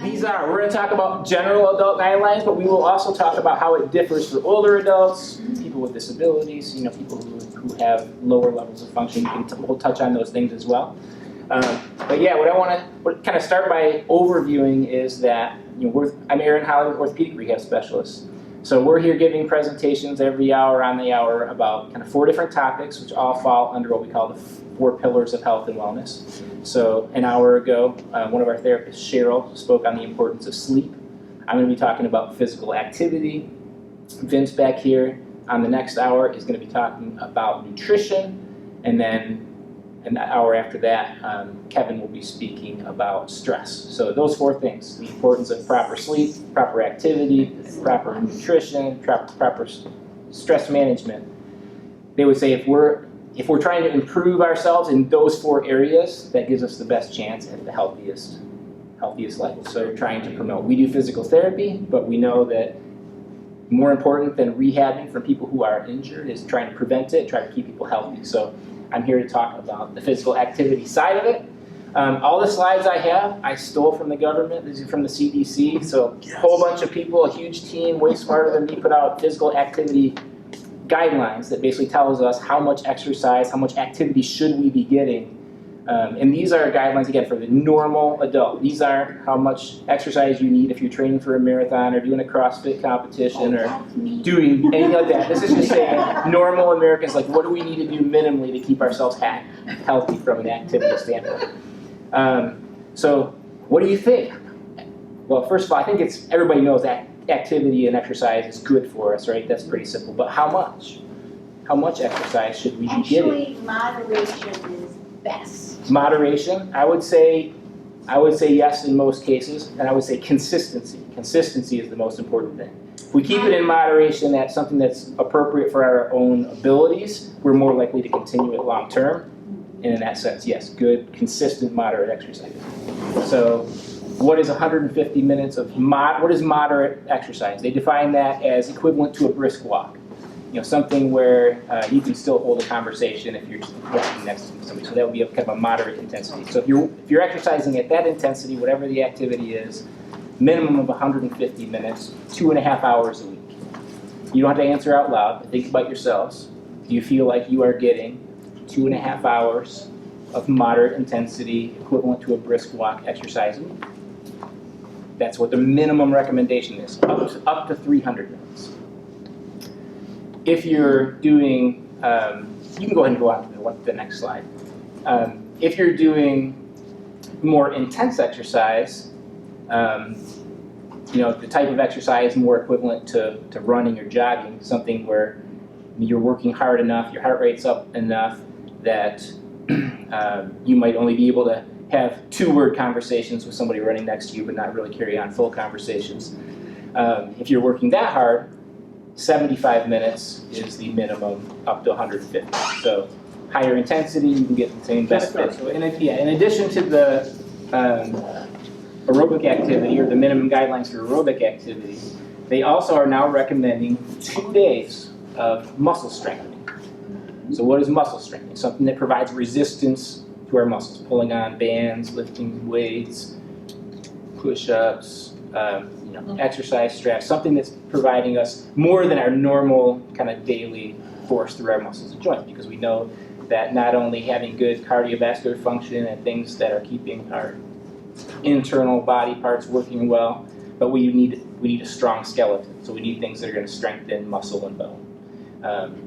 These are, we're going to talk about general adult guidelines, but we will also talk about how it differs for older adults, people with disabilities, people who have lower levels of function. We'll touch on those things as well. But yeah, what I want to kind of start by overviewing is that I'm Aaron Holly, orthopedic rehab specialist. So we're here giving presentations every hour on the hour about kind of 4 different topics, which all fall under what we call the 4 pillars of health and wellness. So an hour ago, one of our therapists, Cheryl, spoke on the importance of sleep. I'm going to be talking about physical activity. Vince back here on the next hour is going to be talking about nutrition. And then an hour after that, Kevin will be speaking about stress. So those 4 things, the importance of proper sleep, proper activity, proper nutrition, proper stress management. They would say if we're trying to improve ourselves in those 4 areas, that gives us the best chance at the healthiest level. So trying to promote. We do physical therapy, but we know that more important than rehabbing for people who are injured is trying to prevent it, try to keep people healthy. So I'm here to talk about the physical activity side of it. All the slides I have, I stole from the government. These are from the CDC. So a whole bunch of people, a huge team, way smarter than me, put out physical activity guidelines that basically tells us how much exercise, how much activity should we be getting. And these are guidelines, again, for the normal adult. These are how much exercise you need if you're training for a marathon or doing a CrossFit competition or doing anything like that. This is just saying normal Americans, like what do we need to do minimally to keep ourselves healthy from an activity standpoint. So what do you think? Well, first of all, I think everybody knows that activity and exercise is good for us, right? That's pretty simple. But how much? How much exercise should we be getting? Actually, moderation is best. Moderation, I would say yes in most cases, and I would say consistency. Consistency is the most important thing. If we keep it in moderation, that's something that's appropriate for our own abilities, we're more likely to continue it long term. And in that sense, yes, good, consistent, moderate exercise. So what is 150 minutes of what is moderate exercise? They define that as equivalent to a brisk walk. Something where you can still hold a conversation if you're walking next to somebody. So that would be kind of a moderate intensity. So if you're exercising at that intensity, whatever the activity is, minimum of 150 minutes, 2.5 hours a week. You don't have to answer out loud, but think about yourselves. Do you feel like you are getting 2.5 hours of moderate intensity equivalent to a brisk walk exercise a week? That's what the minimum recommendation is, up to 300 minutes. If you're doing, you can go ahead and go on to the next slide. If you're doing more intense exercise, the type of exercise more equivalent to running or jogging, something where you're working hard enough, your heart rate's up enough that you might only be able to have 2-word conversations with somebody running next to you, but not really carry on full conversations. If you're working that hard, 75 minutes is the minimum, up to 150. So higher intensity, you can get the same benefit. So in addition to the aerobic activity or the minimum guidelines for aerobic activity, they also are now recommending 2 days of muscle strengthening. So what is muscle strengthening? Something that provides resistance to our muscles, pulling on bands, lifting weights, push-ups, exercise straps, something that's providing us more than our normal kind of daily force through our muscles and joints, because we know that not only having good cardiovascular function and things that are keeping our internal body parts working well, but we need a strong skeleton. So we need things that are going to strengthen muscle and bone.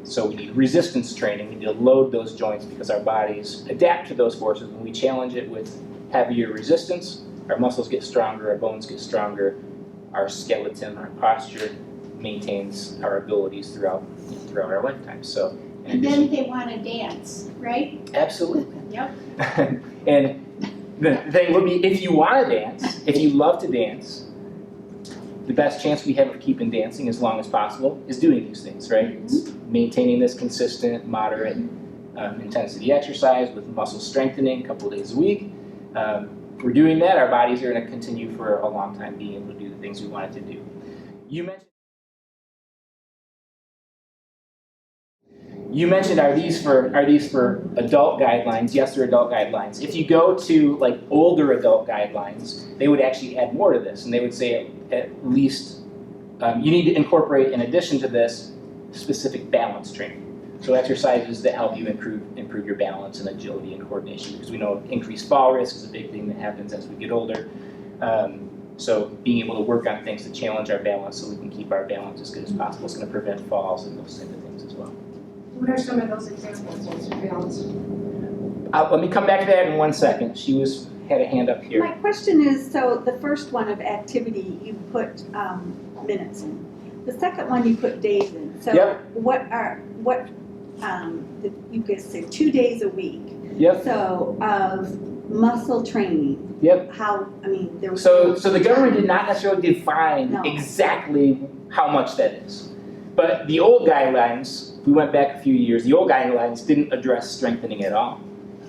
So we need resistance training. We need to load those joints because our bodies adapt to those forces. When we challenge it with heavier resistance, our muscles get stronger, our bones get stronger, our skeleton, our posture maintains our abilities throughout our lifetime. So, and then they want to dance, right? Absolutely. Yep. And the thing would be, if you want to dance, if you love to dance, the best chance we have of keeping dancing as long as possible is doing these things, right? It's maintaining this consistent, moderate intensity exercise with muscle strengthening a couple of days a week. If we're doing that, our bodies are going to continue for a long time being able to do the things we wanted to do. You mentioned You mentioned, are these for adult guidelines? Yes, they're adult guidelines. If you go to like older adult guidelines, they would actually add more to this, and they would say at least you need to incorporate, in addition to this, specific balance training. So exercises that help you improve your balance and agility and coordination, because we know increased fall risk is a big thing that happens as we get older. So being able to work on things to challenge our balance so we can keep our balance as good as possible is going to prevent falls and those type of things as well. What are some of those examples of balance? Let me come back to that in 1 second. She had a hand up here. My question is, so the first one of activity, you put minutes in. The second one, you put days in. So Yep. you could say 2 days a week. Yep. So of muscle training. Yep. There was. So the government did not necessarily define No. exactly how much that is. But the old guidelines, we went back a few years, the old guidelines didn't address strengthening at all.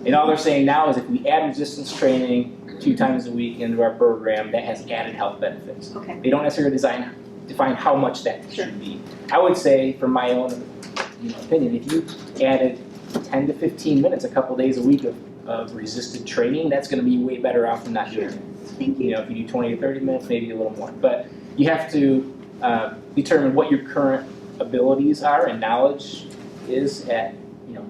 And all they're saying now is if we add resistance training 2 times a week into our program, that has added health benefits. Okay. They don't necessarily define how much that Sure. should be. I would say, from my own opinion, if you added 10 to 15 minutes a couple days a week of resisted training, that's going to be way better off than not doing it. Thank you. If you do 20 to 30 minutes, maybe a little more. But you have to determine what your current abilities are and knowledge is at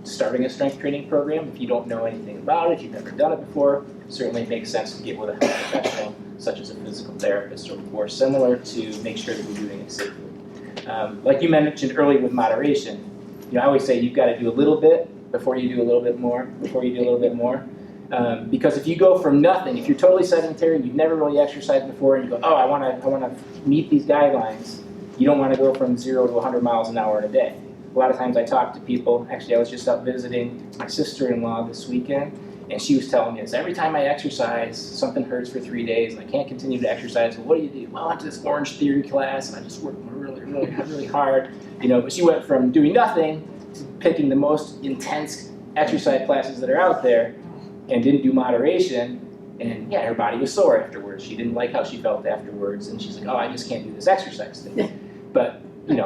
starting a strength training program. If you don't know anything about it, if you've never done it before, certainly it makes sense to get with a health professional, such as a physical therapist or more similar, to make sure that you're doing it safely. Like you mentioned earlier with moderation, I always say you've got to do a little bit before you do a little bit more, because if you go from nothing, if you're totally sedentary and you've never really exercised before, and you go, oh, I want to meet these guidelines, you don't want to go from 0 to 100 miles an hour in a day. A lot of times I talk to people, actually I was just out visiting my sister-in-law this weekend, and she was telling me this, every time I exercise, something hurts for 3 days, and I can't continue to exercise. Well, what do you do? Well, I went to this Orange theory class, and I just worked really hard. But she went from doing nothing to picking the most intense exercise classes that are out there, and didn't do moderation, and her body was sore afterwards. She didn't like how she felt afterwards, and she's like, oh, I just can't do this exercise thing. But, you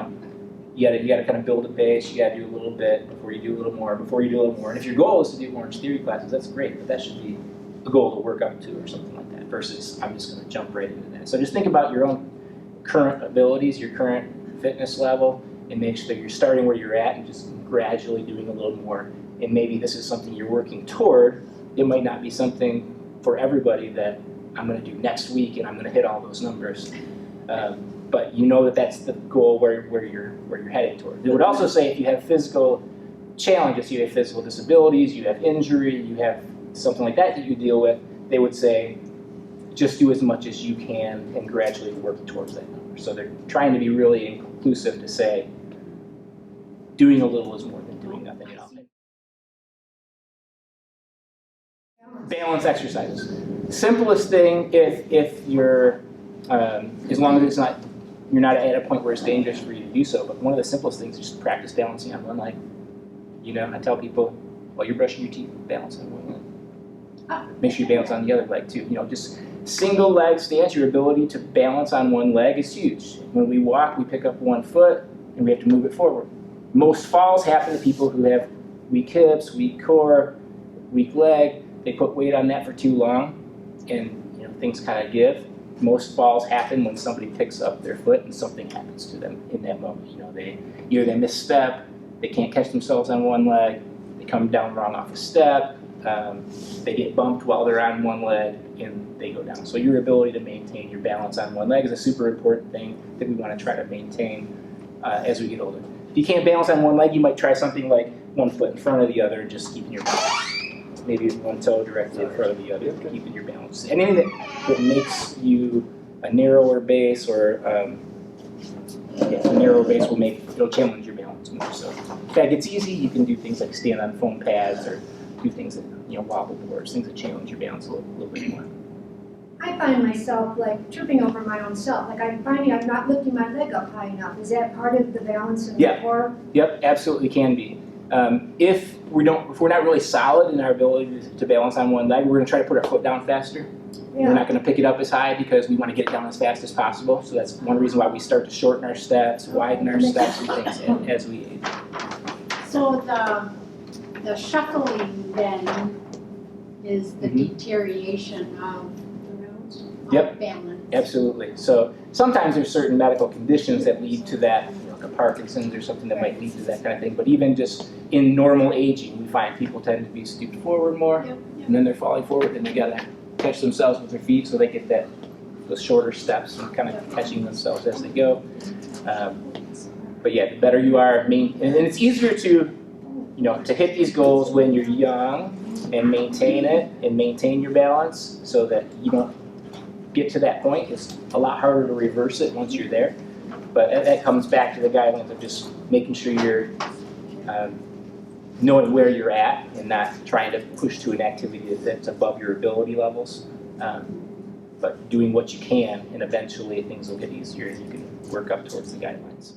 gotta kind of build a base, you gotta do a little bit before you do a little more, And if your goal is to do Orange theory classes, that's great, but that should be a goal to work up to or something like that, versus I'm just gonna jump right into that. So just think about your own current abilities, your current fitness level, and make sure that you're starting where you're at and just gradually doing a little more. And maybe this is something you're working toward. It might not be something for everybody that I'm gonna do next week and I'm gonna hit all those numbers. But that's the goal where you're heading toward. It would also say if you have physical challenges, you have physical disabilities, you have injury, you have something like that you deal with, they would say just do as much as you can and gradually work towards that number. So they're trying to be really inclusive to say doing a little is more than doing nothing at all. Balance exercises. Simplest thing if you're, as long as you're not at a point where it's dangerous for you to do so, but one of the simplest things is just practice balancing on one leg. I tell people, while you're brushing your teeth, balance on one leg. Make sure you balance on the other leg too. Just single leg stance, your ability to balance on one leg is huge. When we walk, we pick up one foot and we have to move it forward. Most falls happen to people who have weak hips, weak core, weak leg. They put weight on that for too long and things kind of give. Most falls happen when somebody picks up their foot and something happens to them in that moment. They misstep, they can't catch themselves on one leg, they come down wrong off a step, they get bumped while they're on one leg, and they go down. So your ability to maintain your balance on one leg is a super important thing that we want to try to maintain as we get older. If you can't balance on one leg, you might try something like one foot in front of the other and just keeping your balance. Maybe one toe directly in front of the other, keeping your balance. Anything that makes you a narrower base or a narrower base it'll challenge your balance more. So if that gets easy, you can do things like stand on foam pads or do things that, wobble boards, things that challenge your balance a little bit more. I find myself tripping over my own self. I'm finding I'm not lifting my leg up high enough. Is that part of the balance in the core? Yep, absolutely can be. If we're not really solid in our ability to balance on one leg, we're going to try to put our foot down faster. Yeah. We're not going to pick it up as high because we want to get it down as fast as possible. So that's one reason why we start to shorten our steps, widen our steps, and things as we age. So the shuffling then is the Mhm. deterioration of Yep. balance. Absolutely. So sometimes there's certain medical conditions that lead to that, like a Parkinson's or something that might lead to that kind of thing. But even just in normal aging, we find people tend to be stooped forward more, Yep, yep. and then they're falling forward, and they gotta catch themselves with their feet so they get those shorter steps and kind of catching themselves as they go. But yeah, the better you are, and it's easier to, to hit these goals when you're young and maintain it and maintain your balance so that you don't get to that point. It's a lot harder to reverse it once you're there. But that comes back to the guidelines of just making sure you're knowing where you're at and not trying to push to an activity that's above your ability levels. But doing what you can, and eventually things will get easier and you can work up towards the guidelines.